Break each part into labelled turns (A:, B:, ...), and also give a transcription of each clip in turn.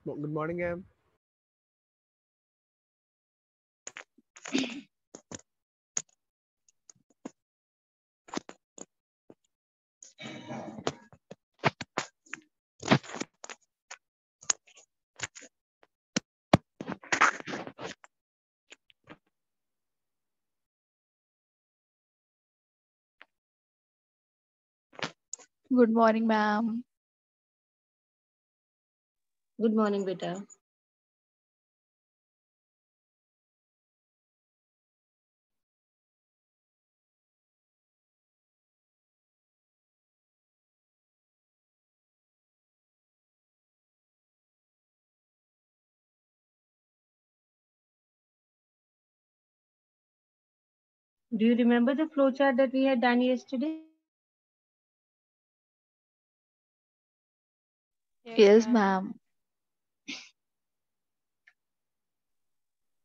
A: Good morning, ma'am.
B: Good morning, ma'am.
C: Good morning, beta. Do you remember the flowchart that we had done yesterday?
B: Yes, ma'am.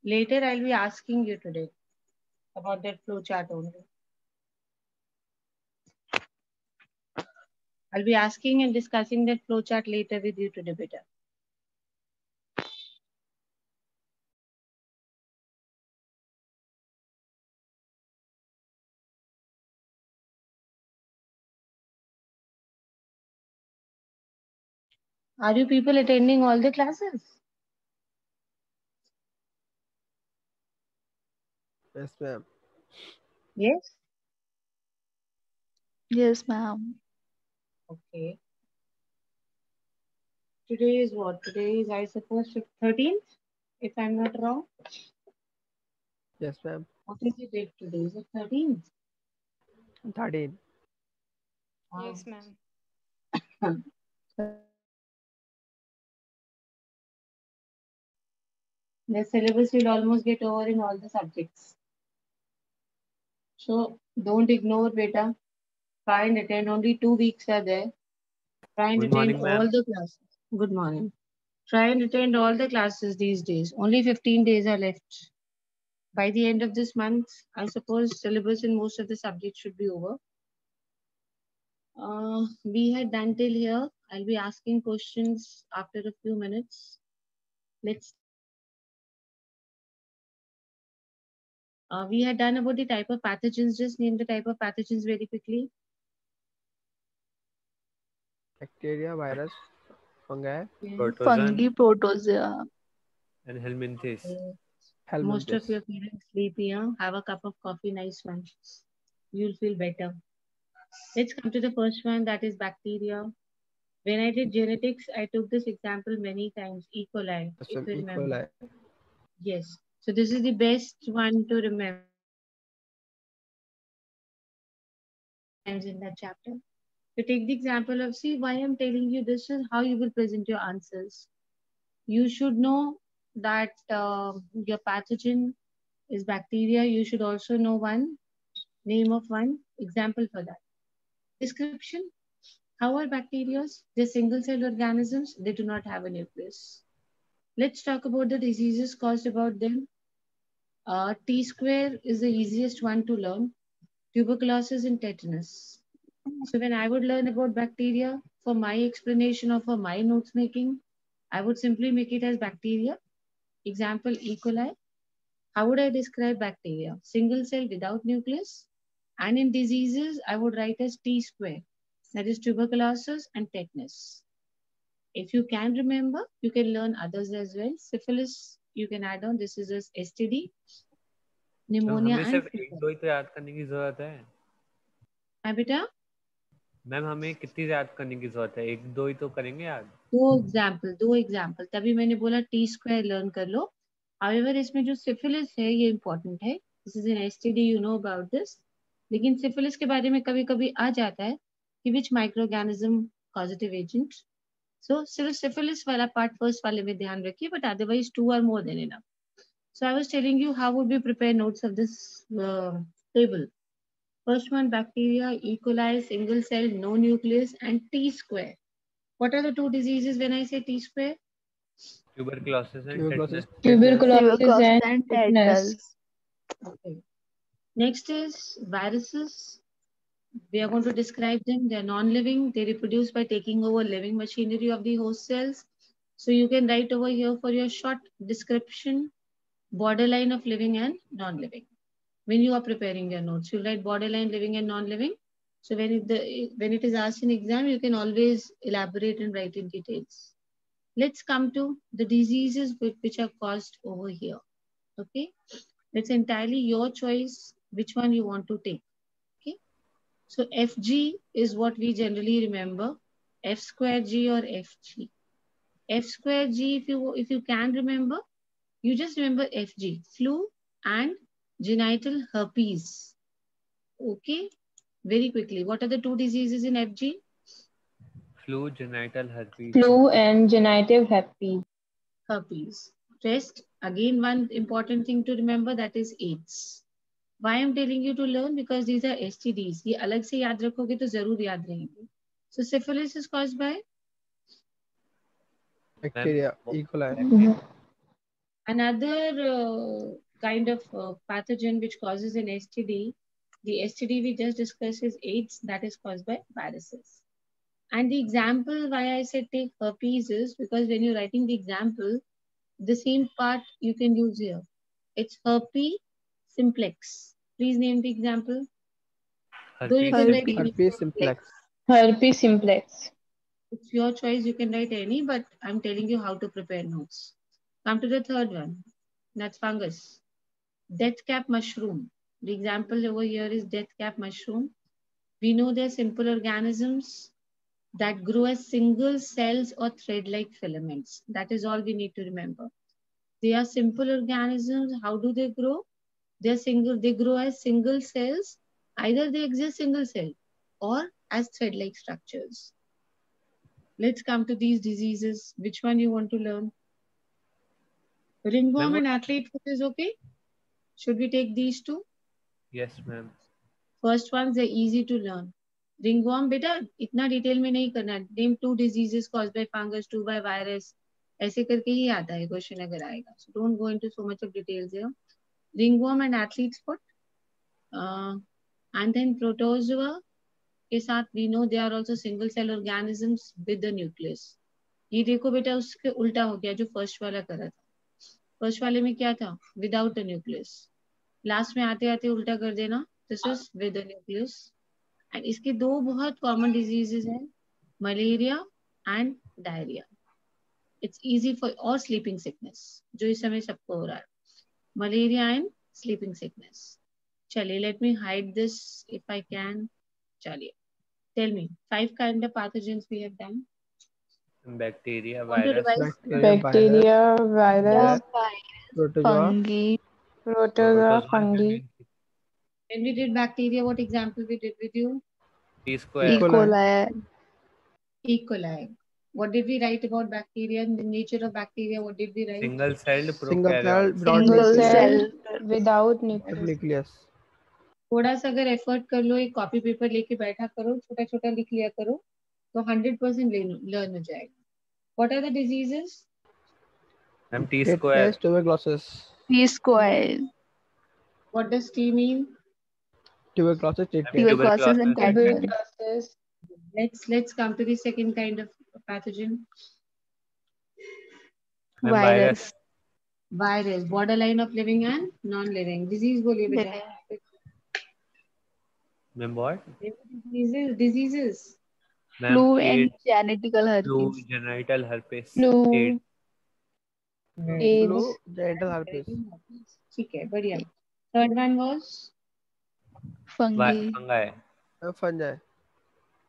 C: Later, I'll be asking you today about that flowchart only. I'll be asking and discussing that flowchart later with you today, beta. Are you people attending all the classes?
A: Yes, ma'am.
C: Yes.
B: Yes, ma'am.
C: Okay. Today is what? Today is, I suppose, 13th, if I'm not wrong.
A: Yes, ma'am.
C: What is the date today? Is it 13th?
A: 13.
D: Yes, ma'am.
C: The syllabus will almost get over in all the subjects. So don't ignore, beta. Try and attend. Only 2 weeks are there. Try and
E: Good
C: attend
E: morning,
C: all
E: ma'am.
C: the classes. Good morning. Try and attend all the classes these days. Only 15 days are left. By the end of this month, I suppose syllabus in most of the subjects should be over. We had done till here. I'll be asking questions after a few minutes. Let's start. We had done about the type of pathogens. Just name the type of pathogens very quickly.
A: Bacteria, virus, fungi,
C: Yes.
E: Protozoan
B: Fungi protozoa.
E: and helminthes.
C: Okay. Most of
A: helminthes.
C: you are feeling sleepy, huh? Have a cup of coffee, nice one. You'll feel better. Let's come to the first one, that is bacteria. When I did genetics, I took this example many times, E. coli,
A: Yes,
C: if
A: ma'am.
C: you
A: E.
C: remember.
A: coli.
C: Yes. So this is the best one to remember. Times in that chapter. To take the example of, see why I'm telling you this is how you will present your answers. You should know that your pathogen is bacteria. You should also know one name of one example for that. Description. How are bacteria? They're single cell organisms. They do not have a nucleus. Let's talk about the diseases caused about them. T square is the easiest one to learn. Tuberculosis and tetanus. So when I would learn about bacteria, for my explanation or for my notes making, I would simply make it as bacteria. Example, E. coli. How would I describe bacteria? Single cell without nucleus. And in diseases, I would write as T square. That is tuberculosis and tetanus. If you can remember, you can learn others as well. Syphilis, you can add on. This is as STD,
E: ma'am
C: pneumonia
E: हमें
C: and
E: सिर्फ एक
C: fever.
E: दो ही तो याद करने की जरूरत है।
C: हाँ बेटा,
E: मैम हमें कितनी याद करने की जरूरत है? एक दो ही तो करेंगे याद।
C: दो एग्जाम्पल तभी मैंने बोला टी स्क्वायर लर्न कर लो। हाउएवर इसमें जो सिफिलिस है ये इम्पोर्टेंट है। This is an STD, you know about this. लेकिन सिफिलिस के बारे में कभी कभी आ जाता है कि which microorganism positive agent. So सिर्फ सिफिलिस वाला पार्ट फर्स्ट वाले में ध्यान रखिए, but otherwise two are more than enough. So I was telling you how would we prepare notes of this table. First one, bacteria, E. coli, single cell, no nucleus, and T square. What are the two diseases when I say T square?
E: Tuberculosis and
A: Tuberculosis,
E: tetanus.
A: tetanus.
D: Tuberculosis
B: Tuberculosis
D: and
B: and
D: tetanus.
B: tetanus.
C: Okay. Next is viruses. We are going to describe them. They are non-living. They reproduce by taking over living machinery of the host cells. So you can write over here for your short description, borderline of living and non-living. When you are preparing your notes, you write borderline living and non-living. So when it is asked in exam, you can always elaborate and write in details. Let's come to the diseases which are caused over here. Okay, it's entirely your choice which one you want to take. Okay, so FG is what we generally remember, F square G or FG. F square G, if you can remember, you just remember FG, flu and genital herpes. Okay, very quickly, what are the two diseases in FG?
E: Flu, genital herpes.
D: Flu and genital herpes.
C: Herpes. Rest, again one important thing to remember, that is AIDS. Why I'm telling you to learn? Because these are STDs. ये अलग से याद रखोगे तो जरूर याद रहेंगे. So syphilis is caused by
A: Bacteria, E. coli.
C: another kind of pathogen which causes an STD. The STD we just discussed is AIDS, that is caused by viruses. And the example why I said take herpes is because when you're writing the example, the same part you can use here. It's herpes simplex. Please name the example. Though you can write any.
A: Herpes simplex.
D: Herpes simplex.
C: It's your choice, you can write any, but I'm telling you how to prepare notes. Come to the third one. That's fungus. Death cap mushroom. The example over here is death cap mushroom. We know they're simple organisms that grow as single cells or thread-like filaments. That is all we need to remember. They are simple organisms. How do they grow? They grow as single cells. Either they exist single cell or as thread-like structures. Let's come to these diseases. Which one you want to learn? Ringworm and athlete foot is okay? Should we take these two?
E: Yes, ma'am.
C: First ones are easy to learn. Ringworm, beta, इतना detail में नहीं करना. Name two diseases caused by fungus, two by virus. ऐसे करके ही आता है question अगर आएगा. So don't go into so much of details here. Ringworm and athlete's foot. And then protozoa के साथ we know they are also single cell organisms with the nucleus. ये देखो बेटा उसके उल्टा हो गया जो फर्स्ट वाला करा था. फर्स्ट वाले में क्या था? Without a nucleus. लास्ट में आते आते उल्टा कर देना. This is with a nucleus. And इसके दो बहुत कॉमन डिजीजेस हैं, malaria and diarrhoea. It's easy for, और स्लीपिंग सिकनेस जो इस समय सबको हो रहा है. Malaria and sleeping sickness. चलिए let me hide this if I can. चलिए tell me 5 kind of pathogens we have done.
E: Bacteria, virus,
D: Bacteria, virus,
A: Protozoa,
B: fungi,
D: protozoa, fungi,
C: When we did bacteria, what example we did with you?
E: T
B: E.
E: square,
B: coli,
C: E. coli. What did we write about bacteria and the nature of bacteria? What did we write?
E: single-celled
A: single cell,
E: prokaryotes.
A: without
B: single
A: nucleus.
B: cell,
D: without
A: Without
D: nucleus.
A: nucleus.
C: थोड़ा सा अगर effort कर लो, एक copy paper लेके बैठा करो, छोटा छोटा लिख लिया करो, तो 100% लर्न हो जाएगा. What are the diseases?
E: Ma'am, T square,
A: Tetanus, tuberculosis.
B: T square,
C: What does T mean?
A: Tuberculosis, tetanus.
B: tuberculosis and tetanus.
D: Tuberculosis,
C: Let's come to the second kind of pathogen.
E: ma'am,
B: virus,
C: Virus, borderline of living and non-living. Disease बोलिए बेटा.
E: ma'am, what?
C: Diseases.
E: Ma'am,
B: flu
E: AIDS,
B: and genital
E: flu,
B: herpes.
E: genital herpes,
D: flu,
E: AIDS.
A: Flu,
D: AIDS,
A: genital herpes.
C: ठीक है, बढ़िया. Third one was
B: Fungi,
E: Fungi.
A: Fungi.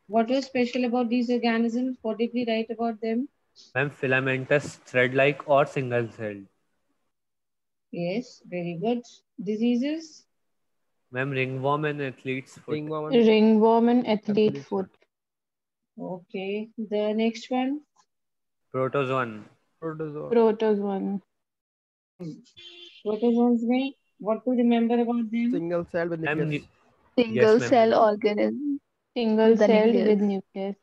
C: what was special about these organisms? What did we write about them?
E: Ma'am, filamentous, thread-like or single-celled.
C: Yes, very good. Diseases?
E: Ma'am, ringworm and athlete's foot.
A: Ringworm and
D: ringworm and athlete
A: Athlete's
D: foot.
C: Okay. The next one?
E: Protozoan.
A: protozoa.
D: Protozoan,
C: Protozoans में what to remember about them?
A: Single cell with
E: Ma'am,
A: nucleus.
B: single
E: ma'am.
B: cell organism.
D: single
B: The
D: celled
B: nucleus.
D: with nucleus.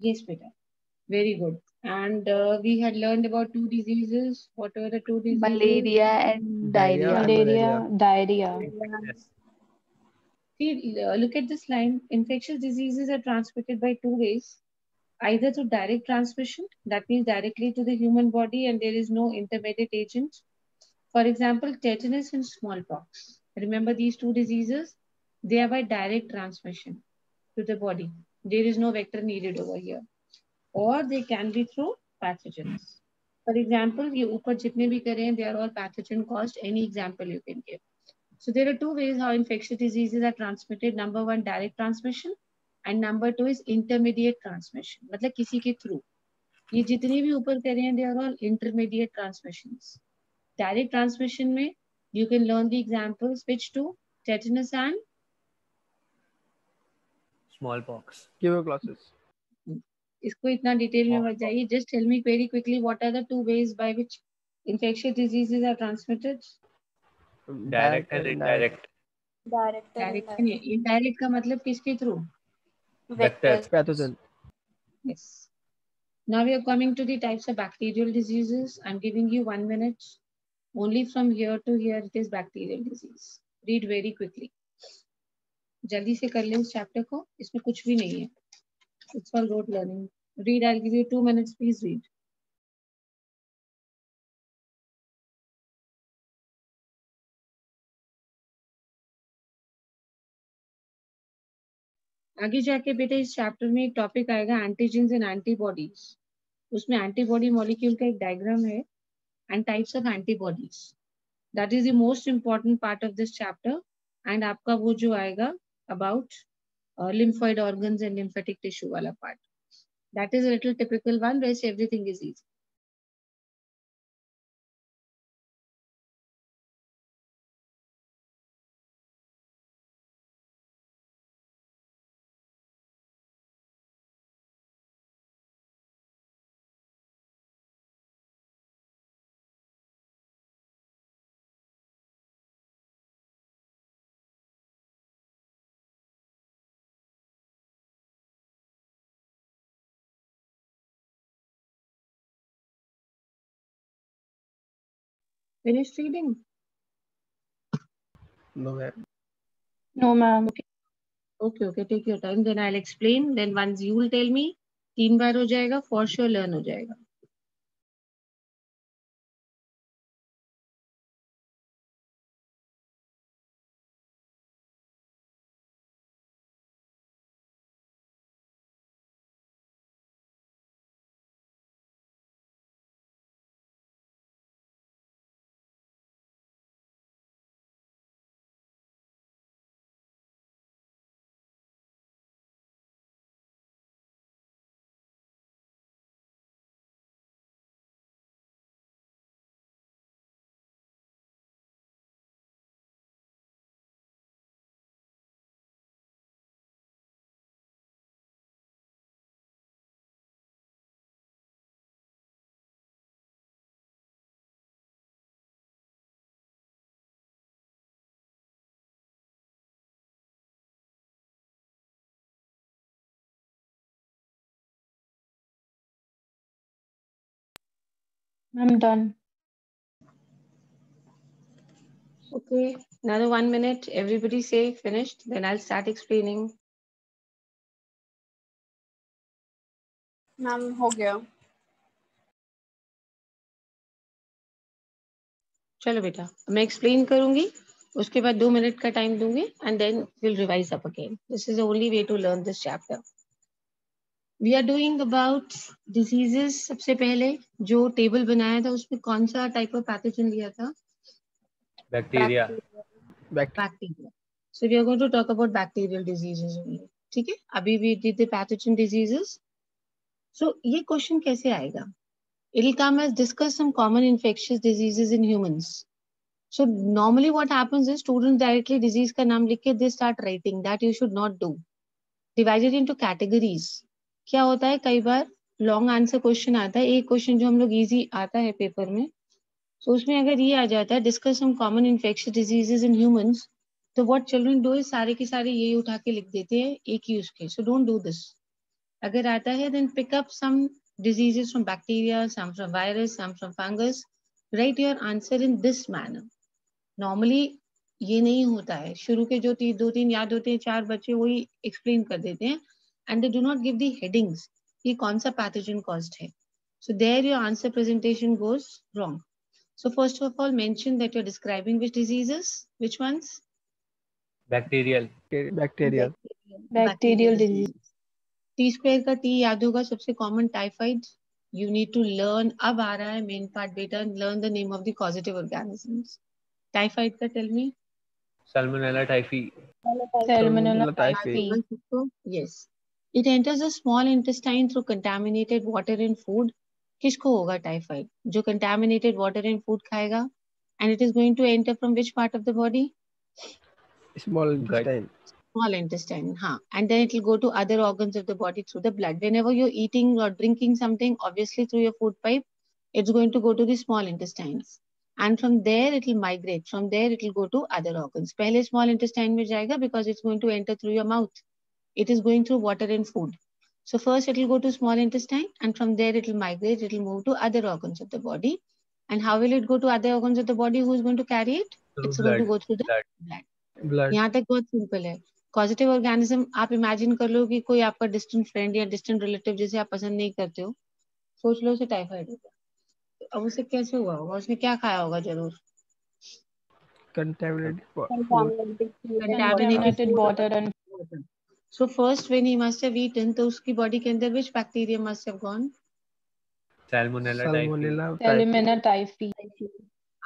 C: Yes, beta. Very good. And we had learned about two diseases. What were the two diseases?
B: Malaria and
A: Diarrhea.
B: diarrhea.
D: Malaria, diarrhea.
E: Yes.
C: See, look at this line. Infectious diseases are transmitted by two ways. either through direct transmission, that means directly to the human body and there is no intermediate agent. For example, tetanus and smallpox. Remember these two diseases? They are by direct transmission to the body. There is no vector needed over here. Or they can be through pathogens. For example, ये ऊपर जितने भी करें, they are all pathogen caused. Any example you can give. So there are two ways how infectious diseases are transmitted. Number one, direct transmission, and number two is intermediate transmission. मतलब किसी के through. ये जितने भी ऊपर करें हैं, they are all intermediate transmissions. Direct transmission में you can learn the examples. Which two? Tetanus and
E: Smallpox.
A: Tuberculosis.
C: इसको इतना डिटेल में मत जाइए. Just tell me very quickly what are the two ways by which infectious diseases are transmitted.
E: Direct and indirect.
F: Direct and
C: Direct and indirect का मतलब किसके through?
F: Vectors.
A: Pathogen.
C: Yes. Now we are coming to the types of bacterial diseases. I'm giving you 1 minute. Only from here to here it is bacterial disease. Read very quickly. जल्दी से कर लें इस chapter को. इसमें कुछ भी नहीं है. It's all rote learning. Read. I'll give you 2 minutes. Please read. आगे जाके बेटा इस चैप्टर में एक टॉपिक आएगा एंटीजेंस एंड एंटीबॉडीज. उसमें एंटीबॉडी मॉलिक्यूल का एक डायग्राम है and types of antibodies. That is the most important part of this chapter. And आपका वो जो आएगा about lymphoid organs and lymphatic tissue वाला part. That is a little typical one. Rest everything is easy. Finished reading?
A: No, ma'am.
D: No, ma'am.
C: Okay, take your time. Then I'll explain. Then once you will tell me, 3 बार हो जाएगा, for sure learn हो जाएगा.
D: I'm done.
C: Okay, another 1 minute. Everybody say finished. Then I'll start explaining.
F: Ma'am हो गया.
C: चलो बेटा मैं explain करूंगी, उसके बाद 2 मिनट का टाइम दूंगी and then will revise up again. This is the only way to learn this chapter. We are doing about diseases. सबसे पहले जो टेबल बनाया था उसमें कौन सा टाइप ऑफ पैथोजन लिया था?
E: Bacteria.
C: Bacteria. So we are going to talk about bacterial diseases only. ठीक है, अभी we did the pathogen diseases. So ये क्वेश्चन कैसे आएगा? It will come as discuss some common infectious diseases in humans. So normally what happens is students directly disease का नाम लिख के they start writing. That you should not do. Divide it into categories. क्या होता है कई बार long answer question आता है. एक क्वेश्चन जो हम लोग इजी आता है पेपर में, तो उसमें अगर ये आ जाता है discuss some common infectious diseases in humans, तो व्हाट चिल्ड्रन डू इज सारे के सारे ये उठा के लिख देते हैं एक ही उसके. So don't do this. अगर आता है then pick up some diseases from bacteria, some from virus, some from fungus. Write your answer in this manner. Normally ये नहीं होता है. शुरू के जो 2-3 याद होते हैं 4 बच्चे वही एक्सप्लेन कर देते हैं and they do not give the headings. कि कौन सा pathogen caused है. So there your answer presentation goes wrong. So first of all, mention that you're describing which diseases, which ones?
E: Bacterial
A: Bacterial.
D: Bacterial disease.
C: T square का T याद होगा सबसे common typhoid. You need to learn. अब आ रहा है main part बेटा. Learn the name of the causative organisms. Typhoid का tell me.
E: Salmonella typhi
D: Salmonella
A: typhi.
D: typhi.
C: Yes. It enters the small intestine through contaminated water and food. किसको होगा typhoid? जो contaminated water and food खाएगा. And it is going to enter from which part of the body?
A: Small intestine.
C: Small intestine. हाँ. And then it will go to other organs of the body through the blood. Whenever you're eating or drinking something, obviously through your food pipe, it's going to go to the small intestines. And from there it will migrate. From there it will go to other organs. पहले small intestine में जाएगा because it's going to enter through your mouth. It is going through water and food. So first it will go to small intestine, and from there it will migrate. It will move to other organs of the body. And how will it go to other organs of the body? Who is going to carry it? It's going to go through the blood.
A: Blood.
C: यहाँ तक बहुत simple है. Causative organism आप imagine कर लो कि कोई आपका distant friend या distant relative जिसे आप पसंद नहीं करते हो, सोच लो उसे टाइफाइड होगा. अब उसे कैसे हुआ होगा? उसने क्या खाया होगा जरूर?
A: Contaminated food.
D: Contaminated water and
C: So first when he must have eaten, तो उसकी body के अंदर which bacteria must have gone?
E: Salmonella typhi
A: Salmonella typhi.
D: Salmonella typhi.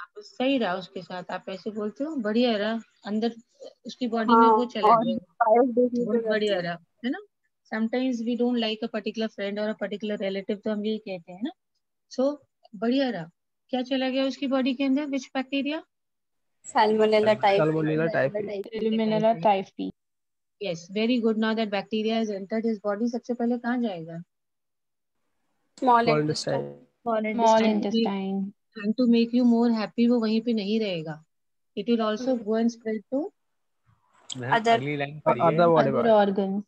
C: आप सही रहा उसके साथ. आप ऐसे बोलते हो बढ़िया रहा. अंदर उसकी बॉडी में वो चला गया. बहुत बढ़िया रहा है ना. Sometimes we don't like a particular friend or a particular relative, तो हम यही कहते हैं ना. So बढ़िया रहा. क्या चला गया उसकी बॉडी के अंदर? Which bacteria?
F: Salmonella typhi.
A: Salmonella typhi.
D: Salmonella typhi.
C: Yes, very good. Now that bacteria has entered his body, सबसे पहले कहाँ जाएगा?
F: Small
A: Small
F: intestine.
A: intestine.
D: Small intestine.
C: And to make you more happy, वो वहीं पे नहीं रहेगा. It will also go and spread to
F: Other-
E: अगली लाइन पढ़िए
A: Other
D: Other
A: whatever.
D: organs.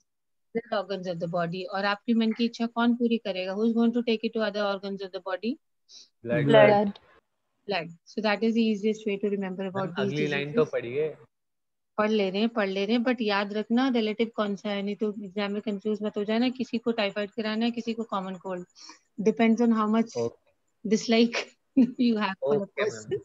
C: other organs of the body. और आपकी मन की इच्छा कौन पूरी करेगा? Who is going to take it to other organs of the body?
E: Blood
D: Blood.
C: Blood. So that is the easiest way to remember about these
E: अगली line तो
C: diseases.
E: पढ़िए.
C: पढ़ ले रहे हैं, बट याद रखना रिलेटिव कौन सा है, नहीं तो एग्जाम में कंफ्यूज मत हो जाना. किसी को टाइफाइड कराना है, किसी को common cold. Depends on how much dislike you have for the person.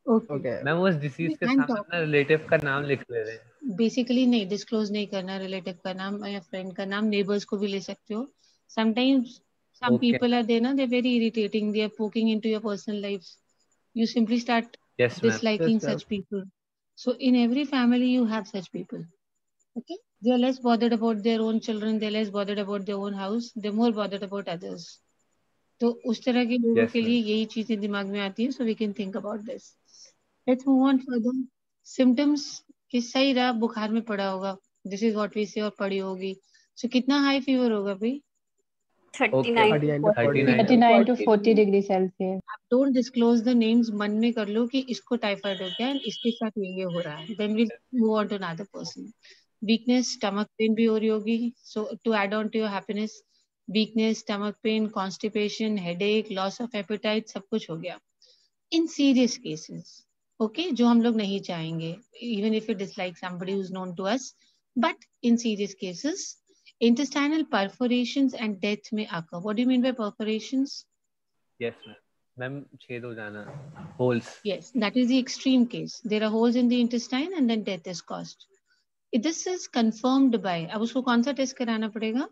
A: Okay.
E: Ma'am उस डिसीज के
C: And
E: सामने अपना रिलेटिव का नाम लिख ले रहे हैं.
C: बेसिकली नहीं डिस्क्लोज नहीं करना रिलेटिव का नाम या फ्रेंड का नाम. नेबर्स को भी ले सकते हो. Sometimes some
E: Okay.
C: people are there, they're very irritating. They are poking into your personal lives. You simply start
E: Yes, ma'am.
C: disliking
A: Yes, ma'am.
C: such people. So in every family you have such people. Okay, they are less bothered about their own children. They're less bothered about their own house. They're more bothered about others. तो उस तरह के लोगों
E: Yes,
C: के
E: ma'am.
C: लिए यही चीजें दिमाग में आती है. So we can think about this. Let's move on further. Symptoms कि सही रहा बुखार में पड़ा होगा. This is what we say और पड़ी होगी. So कितना high fever होगा भाई?
F: 39 to
A: 39 to 40.
D: 39 to 40 degrees Celsius.
C: Don't disclose the names. मन में कर लो कि इसको टाइफाइड हो गया है, इसके साथ ये हो रहा है. Then we'll move on to another person. Weakness, stomach pain भी हो रही होगी. So to add on to your happiness, weakness, stomach pain, constipation, headache, loss of appetite, सब कुछ हो गया. In serious cases, okay, जो हम लोग नहीं चाहेंगे, even if you dislike somebody who's known to us, but in serious cases, intestinal perforations and death may occur. What do you mean by perforations?
E: Yes, ma'am. Ma'am छेद हो जाना. Holes.
C: Yes, that is the extreme case. There are holes in the intestine and then death is caused. This is confirmed by, अब उसको कौन सा test कराना पड़ेगा?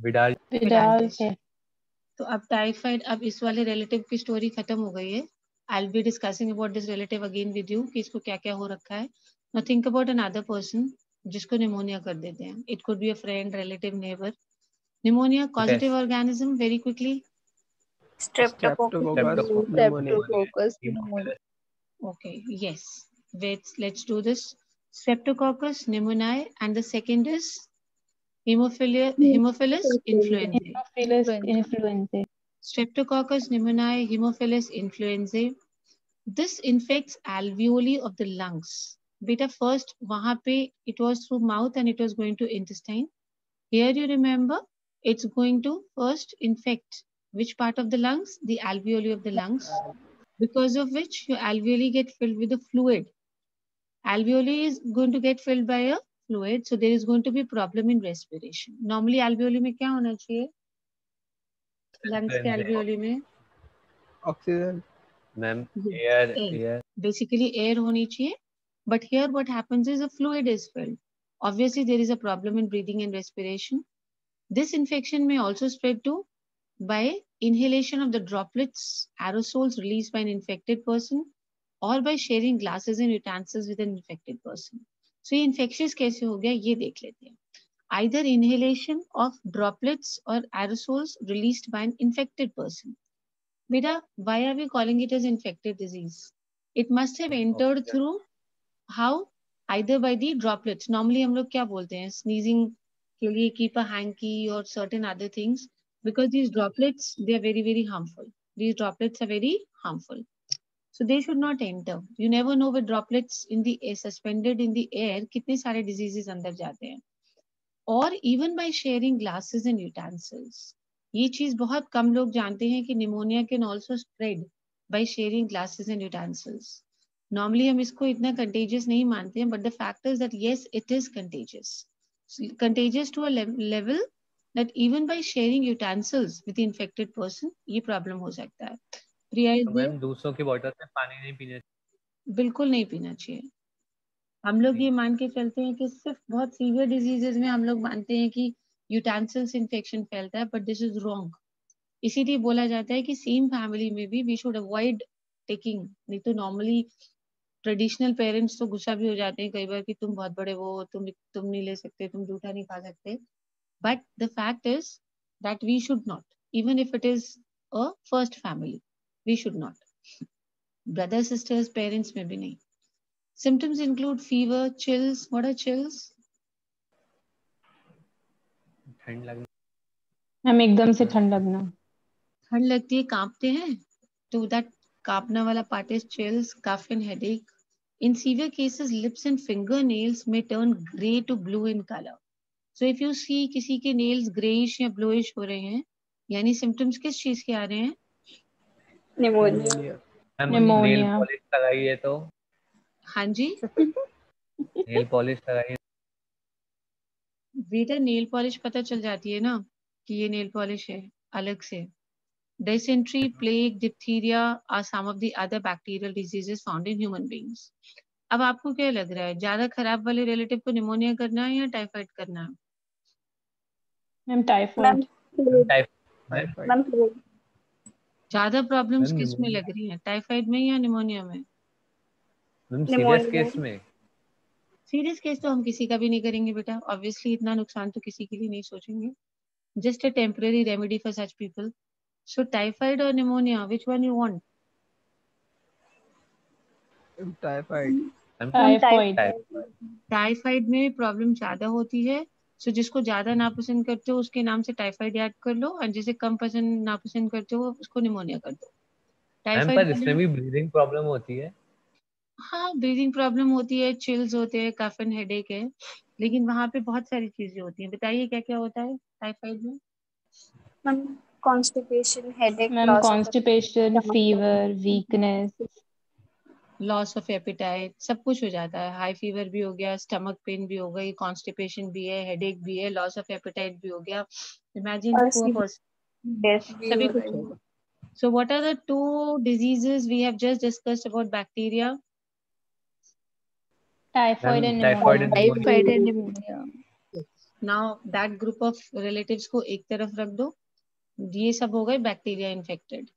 E: Vidal.
D: Vidal test.
C: तो अब टाइफाइड, अब इस वाले रिलेटिव की स्टोरी खत्म हो गई है. I'll be discussing about this relative again with you कि इसको क्या क्या हो रखा है. Now think about another person जिसको निमोनिया कर देते हैं. It could be a friend, relative, neighbor. Pneumonia, causative organism, very quickly.
F: Streptococcus.
A: Streptococcus pneumonia.
B: Streptococcus pneumoniae.
C: Okay, yes. Let's do this. Streptococcus pneumoniae, and the second is Haemophilus influenzae.
D: Haemophilus influenzae.
C: Streptococcus pneumoniae, Haemophilus influenzae. This infects alveoli of the lungs. Beta, first वहाँ पे it was through mouth and it was going to intestine. Here you remember it's going to first infect which part of the lungs? The alveoli of the lungs, because of which your alveoli get filled with the fluid. Alveoli is going to get filled by a fluid, so there is going to be problem in respiration. Normally alveoli में क्या होना चाहिए? Lungs के alveoli में
A: Oxygen.
E: Ma'am
C: Yes,
E: air
C: basically air होनी चाहिए, but here what happens is a fluid is filled. Obviously there is a problem in breathing and respiration. This infection may also spread to by inhalation of the droplets, aerosols released by an infected person, or by sharing glasses and utensils with an infected person. So ये infectious कैसे हो गया ये देख लेते हैं. Either inhalation of droplets or aerosols released by an infected person. Beta, why are we calling it as infected disease? It must have entered through how? Either by the droplets. Normally हम लोग क्या बोलते हैं? Sneezing के लिए keep a hanky or certain other things. Because these droplets, they are very, very harmful. These droplets are very harmful. So they should not enter. You never know with droplets in the air, suspended in the air, कितने सारे diseases अंदर जाते हैं. Or even by sharing glasses and utensils. ये चीज बहुत कम लोग जानते हैं कि pneumonia can also spread by sharing glasses and utensils. Normally हम इसको इतना contagious नहीं मानते हैं, but the fact is that yes, it is contagious. Contagious to a level that even by sharing utensils with the infected person, ये problem हो सकता है. प्रिया is there?
E: मैम दूसरों की बोतल से पानी नहीं पीना चाहिए.
C: बिल्कुल नहीं पीना चाहिए. हम लोग ये मान के चलते हैं कि सिर्फ बहुत सीवियर डिजीजेस में हम लोग मानते हैं कि यूटेंसिल्स इन्फेक्शन फैलता है, बट दिस इज रॉन्ग. इसीलिए बोला जाता है कि सेम फैमिली में भी वी शुड अवॉइड टेकिंग. नहीं तो नॉर्मली ट्रेडिशनल पेरेंट्स तो गुस्सा भी हो जाते हैं कई बार कि तुम बहुत बड़े हो, तुम नहीं ले सकते, तुम जूठा नहीं खा सकते. But the fact is that we should not, even if it is a first family, we should not. Brother sisters parents में भी नहीं. Symptoms include fever, chills. What are chills?
E: ठंड लगना.
D: मैम एकदम से ठंड लगना.
C: ठंड लगती है, कांपते हैं, तो that कांपना वाला part is chills, cough and headache. In severe cases, lips and fingernails may turn grey to blue in color. So if you see किसी के nails grayish या bluish हो रहे हैं, यानी symptoms किस चीज के आ रहे हैं?
F: Pneumonia.
E: मैम नेल पॉलिश लगाइए तो.
C: हाँ जी.
E: नेल पॉलिश लगाइए.
C: बेटा नेल पॉलिश पता चल जाती है ना कि ये नेल पॉलिश है अलग से. Dysentery, plague, diphtheria are some of the other bacterial diseases found in human beings. अब आपको क्या लग रहा है, ज्यादा खराब वाले रिलेटिव को निमोनिया करना है या टाइफाइड करना है?
D: Ma'am typhoid.
A: Typhoid.
C: ज्यादा प्रॉब्लम्स
E: मैम
C: किस में लग रही हैं, टाइफाइड में या निमोनिया में?
E: मैम सीरियस केस में.
C: सीरियस केस तो हम किसी का भी नहीं करेंगे बेटा. ऑब्वियसली इतना नुकसान तो किसी के लिए नहीं सोचेंगे. Just a temporary remedy for such people. So typhoid और pneumonia, which one you want?
A: Typhoid.
D: Typhoid.
C: Typhoid में प्रॉब्लम ज्यादा होती है. सो जिसको ज्यादा नापसंद करते हो उसके नाम से टाइफाइड याद कर लो, और जिसे कम पसंद नापसंद करते हो उसको निमोनिया कर दो.
E: मैम पर इसमें भी ब्रीदिंग प्रॉब्लम होती है.
C: हाँ, ब्रीदिंग प्रॉब्लम होती है, चिल्स होते हैं, कफ एंड हेडेक है, लेकिन वहाँ पे बहुत सारी चीजें होती हैं. बताइए क्या क्या होता है टाइफाइड में?
F: Ma'am constipation, headache,
D: ma'am constipation, fever, weakness,
C: loss of appetite, सब कुछ हो जाता है. हाई फीवर भी हो गया, स्टमक पेन भी हो गई, कॉन्स्टिपेशन भी है, हेडेक भी है, लॉस ऑफ एपिटाइट भी हो गया. इमेजिन पुअर पर्सन,
F: डेथ भी
C: सभी
F: हो
C: कुछ
F: रही
C: होगा. So what are the two diseases we have just discussed about bacteria?
D: Typhoid and
E: typhoid and
D: pneumonia.
B: Typhoid and pneumonia.
C: Now that group of relatives को एक तरफ रख दो. ये सब हो गए bacteria infected.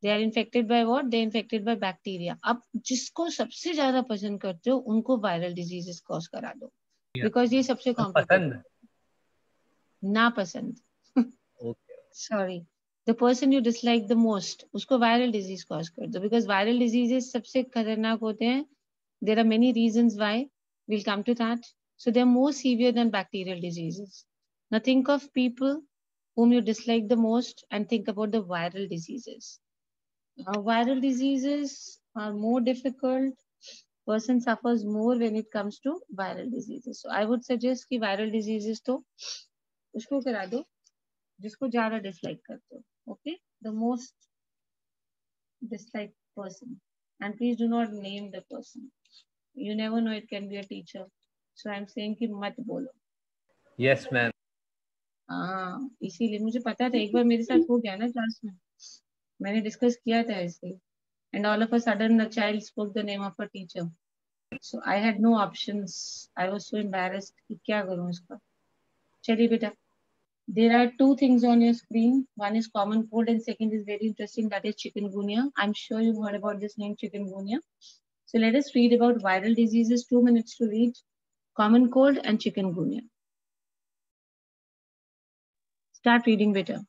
C: They are infected by what? They infected by bacteria. अब जिसको सबसे ज्यादा पसंद करते हो उनको वायरल डिजीजेस कॉज करा दो, बिकॉज ये सबसे कॉम्प्लिकेटेड. ना पसंद, sorry, the person you dislike the most, उसको वायरल डिजीज कॉज कर दो, बिकॉज वायरल डिजीजेस सबसे खतरनाक होते हैं. There are many reasons why, we'll come to that. So they're more severe than bacterial diseases. Now think of people whom you dislike the most and think about the viral diseases. Viral diseases are more difficult. Person suffers more when it comes to viral diseases. So I would suggest कि viral diseases तो उसको करा दो जिसको ज्यादा dislike करते हो. Okay, the most disliked person, and please do not name the person. You never know, it can be a teacher. So I'm saying कि मत बोलो.
E: Yes, ma'am.
C: हाँ, इसीलिए मुझे पता था, एक बार मेरे साथ हो गया ना क्लास में, मैंने डिस्कस किया था ऐसे. And all of a sudden a child spoke the name of a teacher. So I had no options. I was so embarrassed कि क्या करूँ इसका. चलिए बेटा. There are two things on your screen. One is common cold and second is very interesting, that is chikungunya. I'm sure you've heard about this name chikungunya. So let us read about viral diseases. 2 minutes to read. Common cold and chikungunya. Start reading better.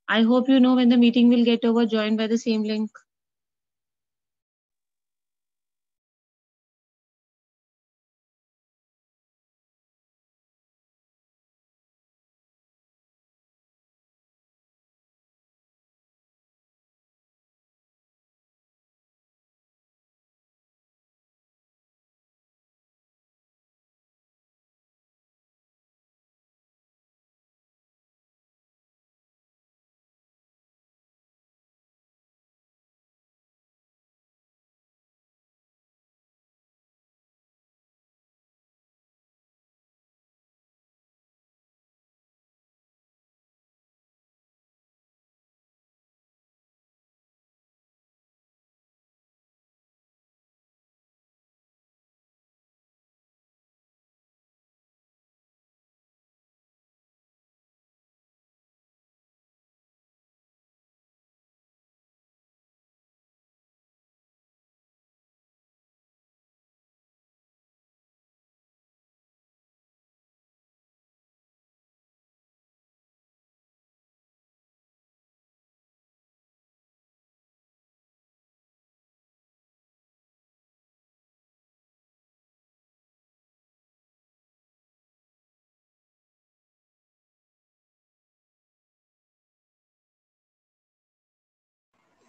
C: I hope you know when the meeting will get over. Join by the same link.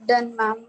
F: Done, ma'am.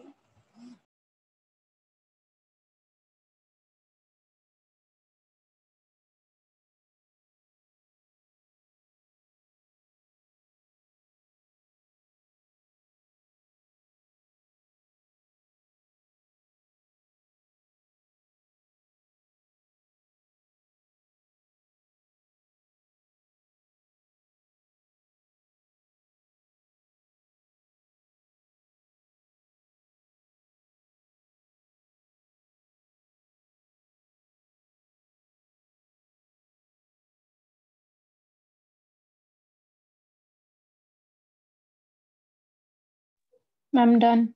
D: I'm done.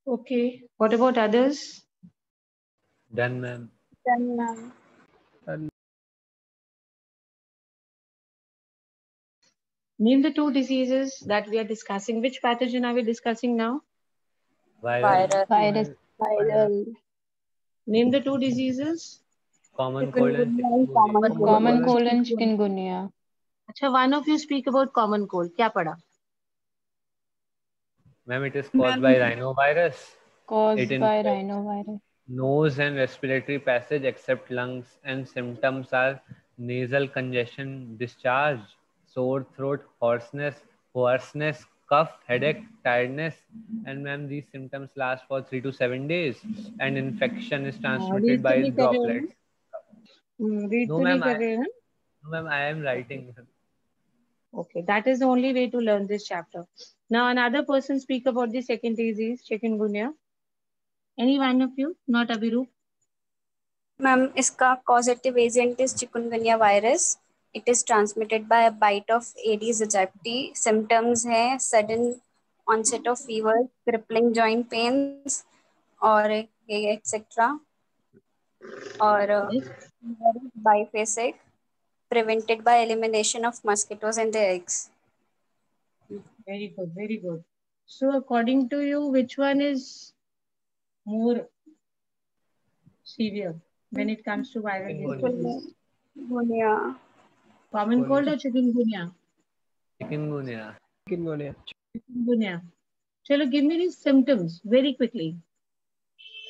C: Okay. What about others?
E: Done, ma'am.
F: Done, ma'am.
A: And
C: Name the two diseases that we are discussing. Which pathogen are we discussing now?
E: Viral.
D: Virus.
B: Viral.
C: Name the two diseases.
E: Common cold and
F: Chikungunya and
E: chikungunya.
F: common cold.
D: Common cold and chikungunya.
C: अच्छा, one of you speak about common cold. क्या पढ़ा?
E: Ma'am, it is caused by rhinovirus.
D: Caused
E: It
D: by
E: infects
D: rhinovirus.
E: nose and respiratory passage except lungs, and symptoms are nasal congestion, discharge, sore throat, hoarseness, cough, headache, tiredness. And ma'am, these symptoms last for 3 to 7 days, and infection is transmitted
C: Read तो
E: by
C: नहीं कर रहे हो ना?
E: droplets.
C: Read
E: No
C: तो नहीं
E: ma'am,
C: कर रहे हो ना?
E: I am writing.
C: Okay, that is the only way to learn this chapter. Now another person speak about the second disease, chikungunya. Any one of you? Not Abhirup.
F: Ma'am, इसका causative agent is chikungunya virus. It is transmitted by a bite of Aedes aegypti. Symptoms है sudden onset of fever, crippling joint pains, और etc. और
C: Yes.
F: fever is biphasic, prevented by elimination of mosquitoes and their eggs.
C: Very good, very good. So according to you, which one is more severe when it comes to viral diseases?
F: Chikungunya.
C: Common cold or chikungunya?
E: Chikungunya.
A: chikungunya.
C: Chikungunya. Chalo, give me these symptoms very quickly.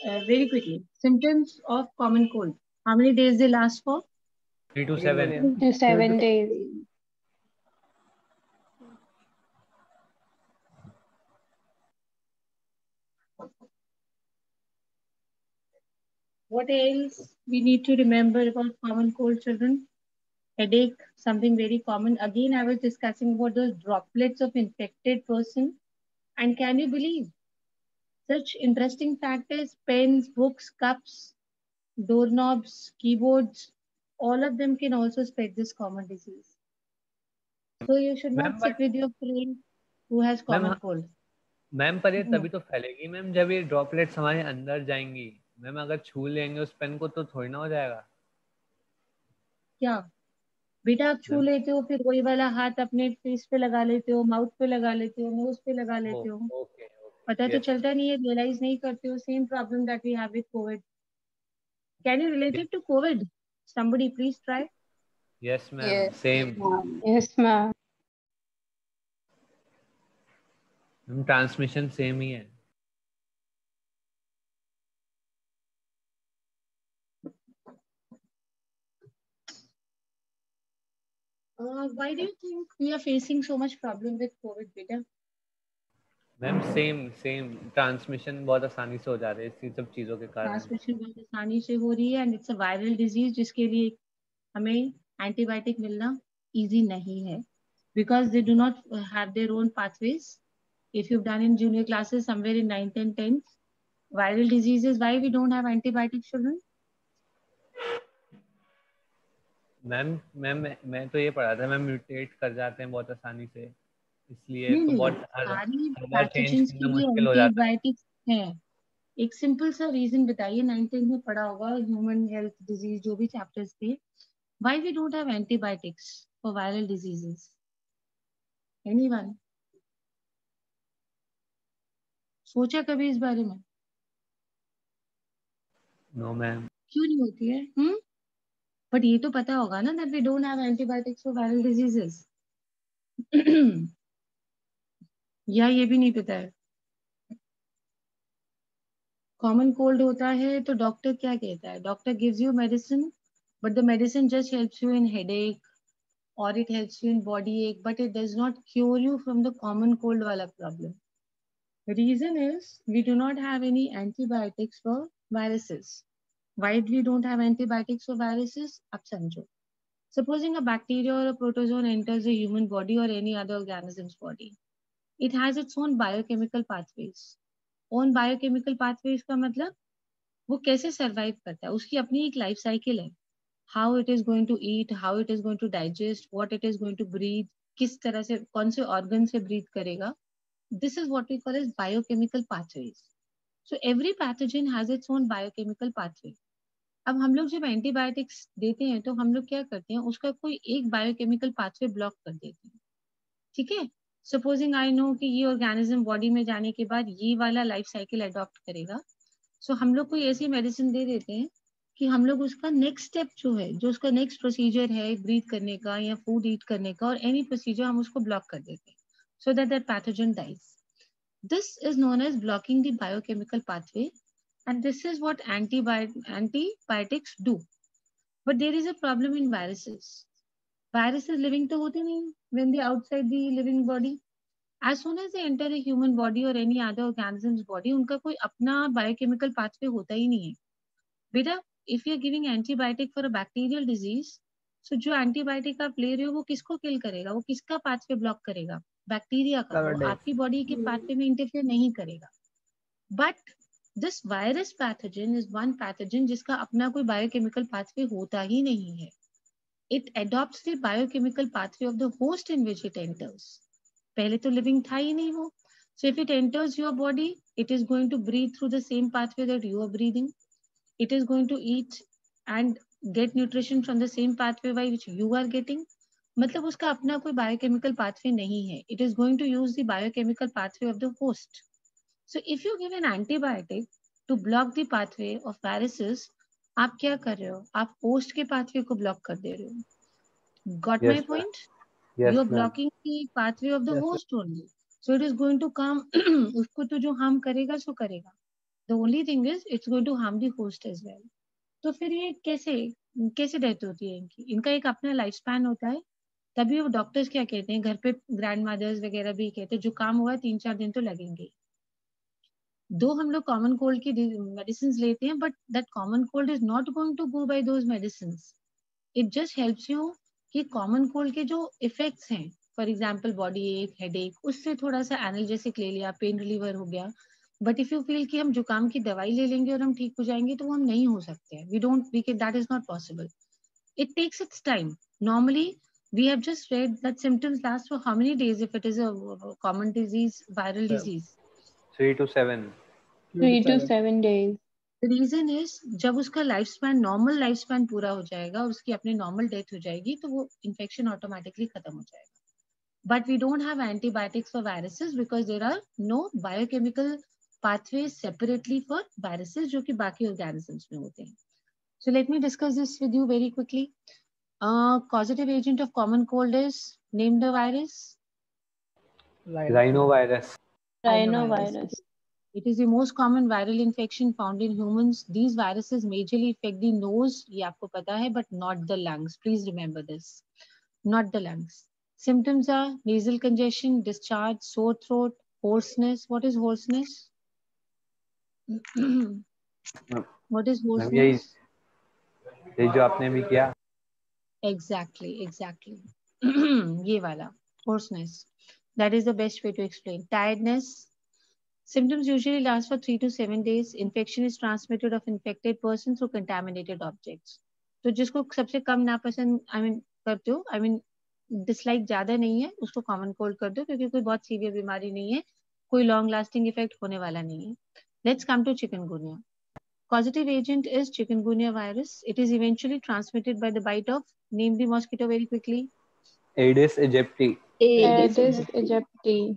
C: Very quickly. Symptoms of common cold. How many days they last for?
E: 3 to 7.
A: Chikungunya.
D: To 7 days.
C: What else we need to remember about common cold, children? Headache, something very common. Again, I was discussing about those droplets of infected person. And can you believe such interesting fact is pens, books, cups, doorknobs, keyboards, all of them can also spread this common disease. So you should
E: ma'am
C: not sit with your friend who has common cold.
E: Ma'am पर ये
C: No.
E: तभी तो फैलेगी ma'am जब ये droplets हमारे अंदर जाएंगी मैम अगर छू लेंगे उस पेन को तो थोड़ी ना हो जाएगा
C: क्या बेटा आप छू लेते हो फिर वही वाला हाथ अपने फेस पे लगा लेते हो माउथ पे लगा लेते हो नोज पे लगा लेते हो
E: ओके
C: पता तो चलता नहीं है रियलाइज नहीं करते हो same problem that we have with covid can you relate it to covid somebody please try
E: yes ma'am same
D: Yes, ma'am.
E: Ma'am transmission same ही है
C: why do you think we are facing so much problem with covid beta
E: ma'am same transmission बहुत आसानी से हो जा रहा है इसी सब चीजों के कारण
C: ट्रांसमिशन बहुत आसानी से हो रही है and it's a viral disease जिसके लिए हमें एंटीबायोटिक मिलना इजी नहीं है because they do not have their own pathways. If you've done in junior classes somewhere in 9th and 10th, viral diseases, why we don't have antibiotics, children?
E: Ma'am मैं तो ये पढ़ा था मैम म्यूटेट कर जाते हैं बहुत आसानी से इसलिए तो बहुत
C: सारी
E: हर बार चेंज
C: पैथोजेंस
E: करना
C: के लिए
E: मुश्किल हो जाता है
C: एंटीबायोटिक्स हैं एक सिंपल सा रीजन बताइए 9th 10th में पढ़ा होगा ह्यूमन हेल्थ डिजीज जो भी चैप्टर्स थे why we don't have antibiotics for viral diseases anyone सोचा कभी इस बारे में
E: नो मैम
C: क्यों नहीं होती है बट ये तो पता होगा ना that we don't have antibiotics for viral diseases या ये भी नहीं पता है कॉमन कोल्ड होता है तो डॉक्टर क्या कहता है doctor gives you medicine but the medicine just helps you in headache और it helps you in body एक but it does not cure you from the common cold वाला problem reason is we do not have any antibiotics for viruses why we don't have antibiotics for viruses अब समझो Supposing a bacteria or a protozoan enters a human body or any other organism's body, it has its own biochemical pathways. Own biochemical pathways का मतलब वो कैसे survive करता है उसकी अपनी एक life cycle है how it is going to eat, how it is going to digest, what it is going to breathe, किस तरह से कौन से organ से breathe करेगा. This is what we call as biochemical pathways. So every pathogen has its own biochemical pathway. अब हम लोग जब एंटीबायोटिक्स देते हैं तो हम लोग क्या करते हैं उसका कोई एक बायोकेमिकल पाथवे ब्लॉक कर देते हैं ठीक है सपोजिंग आई नो कि ये ऑर्गेनिज्म बॉडी में जाने के बाद ये वाला लाइफ साइकिल अडॉप्ट करेगा सो हम लोग कोई ऐसी मेडिसिन दे देते हैं कि हम लोग उसका नेक्स्ट स्टेप जो है जो उसका नेक्स्ट प्रोसीजर है ब्रीथ करने का या फूड ईट करने का और एनी प्रोसीजर हम उसको ब्लॉक कर देते हैं so that pathogen dies this is known as blocking the biochemical pathway and this is what antibiotics do but there is a problem in viruses living to hote nahi when they outside the living body as soon as they enter a human body or any other organism's body unka koi apna biochemical pathway hota hi nahi hai beta if you are giving antibiotic for a bacterial disease so jo antibiotic aap le rahe ho wo kisko kill karega wo kiska pathway block karega bacteria का वो आपकी body के pathway में interfere नहीं करेगा but this virus pathogen is one pathogen जिसका अपना कोई बायोकेमिकल पाथवे होता ही नहीं है it adopts the biochemical pathway of the host in which it enters पहले तो लिविंग था ही नहीं वो so if it enters your body it is going to breathe through the same pathway that you are breathing it is going to eat and get nutrition from the same pathway bye which you are getting मतलब उसका अपना कोई biochemical pathway नहीं है it is going to use the biochemical pathway of the host So if you give an antibiotic to block the pathway of viruses, आप क्या कर रहे हो? आप host के pathway को block कर दे रहे हो. Got my point?
E: Yes,
C: you are blocking the pathway of the host only. So it is going to come. उसको तो जो harm करेगा सो करेगा. The only thing is it's going to harm the host as well. तो फिर ये कैसे death होती है इनकी? इनका एक अपना लाइफ स्पैन होता है. तभी वो डॉक्टर्स क्या कहते हैं घर पे ग्रैंड मदर्स वगैरह भी कहते हैं जो काम हुआ 3-4 दिन तो लगेंगे दो हम लोग कॉमन कोल्ड की मेडिसिन लेते हैं, but that common cold is not going to go by those medicine. It just helps you कि कॉमन कोल्ड के जो इफेक्ट्स हैं, for example body ache, headache, उससे थोड़ा सा एनाल्जेसिक ले लिया, पेन रिलीवर हो गया. बट इफ यू फील कि हम जुकाम की दवाई ले लेंगे और हम ठीक हो जाएंगे, तो वो हम नहीं हो सकते हैं. We can, that is not possible. It takes its time. Normally, we have just read that symptoms last for how many days if it is a common disease, viral disease?
E: 3 to 7.
D: 3 to 7 days.
C: The reason is जब उसका life span, normal life span पूरा हो जाएगा और उसकी अपनी normal death हो जाएगी, तो वो इन्फेक्शन ऑटोमेटिकली खत्म हो जाएगा. But we don't have antibiotics for viruses because there are no biochemical pathways separately for viruses जो कि बाकी organisms में होते हैं. So let me discuss this with you very quickly. Causative agent of common cold is, name the virus.
E: Rhinovirus.
D: Rhinovirus.
C: It is the most common viral infection found in humans. These viruses majorly affect the nose, ये आपको पता है, but not the lungs. Please remember this. Not the lungs. Symptoms are nasal congestion, discharge, sore throat, hoarseness. What is hoarseness? What is hoarseness?
E: ये जो आपने भी किया.
C: Exactly. ये वाला hoarseness. That is the best way to explain. Tiredness. Symptoms usually last for 3 to 7 days. Infection is transmitted of infected person through contaminated objects. तो जिसको सबसे कम नापसंद करते हो, डिसलाइक ज्यादा नहीं है, उसको कॉमन कोल्ड कर दो, क्योंकि कोई बहुत सीवियर बीमारी नहीं है, कोई लॉन्ग लास्टिंग इफेक्ट होने वाला नहीं है. Let's come to chikungunya. Causative agent is chikungunya virus. It is eventually transmitted by the bite of, name the mosquito very quickly.
E: Aedes aegypti.
D: Aedes aegypti.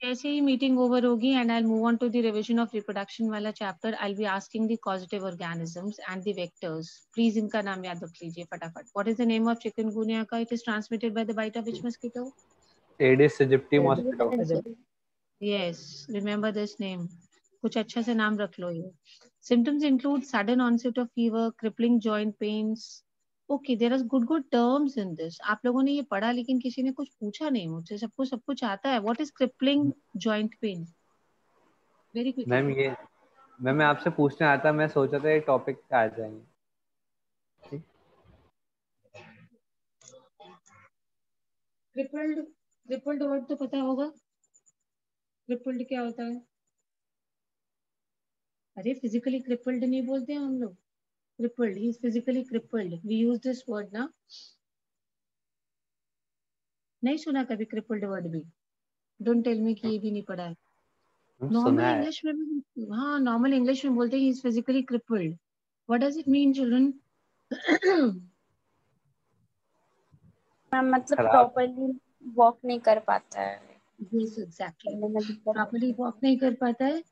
C: जैसे ही मीटिंग ओवर होगी and I'll move on to the revision of reproduction वाला chapter, I'll be asking the causative organisms and the vectors. Please इनका नाम याद रख लीजिए फटाफट. What is the name of chikungunya का? It is transmitted by the bite of which mosquito?
E: Aedes aegypti mosquito.
C: Yes, remember this name. कुछ अच्छा से नाम रख लो ये. Symptoms include sudden onset of fever, crippling joint pains. Okay, there are good terms in this. आप लोगों ने ये पढ़ा, लेकिन किसी ने कुछ पूछा नहीं मुझसे. सबको सब कुछ आता है. What is crippling joint pain? Very quickly.
E: मैं आपसे पूछने आया था, मैं सोचा था ये टॉपिक आ जाएंगे.
C: Crippled वर्ड तो पता होगा. Crippled क्या होता है? अरे फिजिकली क्रिपल्ड नहीं बोलते हैं हम लोग. Crippled, he is physically crippled. We use this word ना. नहीं सुना कभी crippled word भी? Don't tell me कि ये भी नहीं पढ़ा है. नॉर्मल इंग्लिश में भी, हाँ नॉर्मल इंग्लिश में बोलते हैं he is physically crippled. What does it mean, children?
F: मतलब प्रॉपर्ली वॉक नहीं कर पाता है.
C: Yes, exactly. प्रॉपर्ली वॉक नहीं कर पाता है.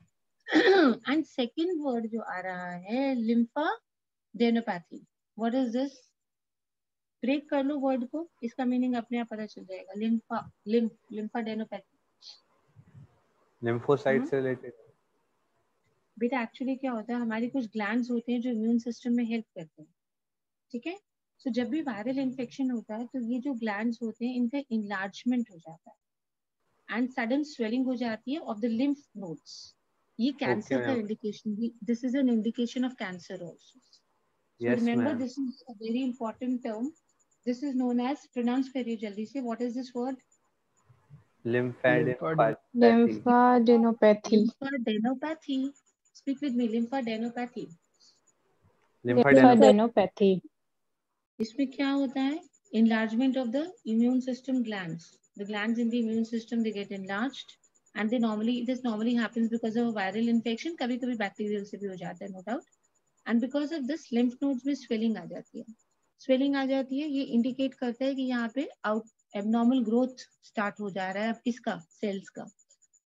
C: And second word जो आ रहा है lymphadenopathy. What is this? Break कर लो वर्ड को, इसका मीनिंग अपने आप पता चल जाएगा. lymphadenopathy.
E: लिम्फोसाइट से रिलेटेड.
C: बेटा एक्चुअली क्या होता है, हमारी कुछ ग्लैंड्स होते हैं जो इम्यून सिस्टम में हेल्प करते हैं. ठीक है. सो जब भी वायरल इन्फेक्शन होता है, तो ये जो ग्लैंड्स होते हैं इनका इनलार्जमेंट हो जाता है एंड सडन स्वेलिंग हो जाती है ऑफ द लिम्फ नोड्स. ये कैंसर का इंडिकेशन भी, this is an indication of cancer also. So remember this is a very important term. This is known as, pronounce करिए जल्दी से, what is this word?
D: Lymphadenopathy.
C: Lymphadenopathy. Speak with me. Lymphadenopathy.
D: Lymphadenopathy.
C: इसमें क्या होता है? Enlargement of the immune system glands. The glands in the immune system, they get enlarged, and this normally happens because of a viral infection. कभी-कभी bacterial से भी हो जाता है, no doubt. And because of this, lymph nodes में swelling आ जाती है. Swelling आ जाती है, ये indicate करता है कि यहाँ पे abnormal growth start हो जा रहा है. अब किसका? Cells का.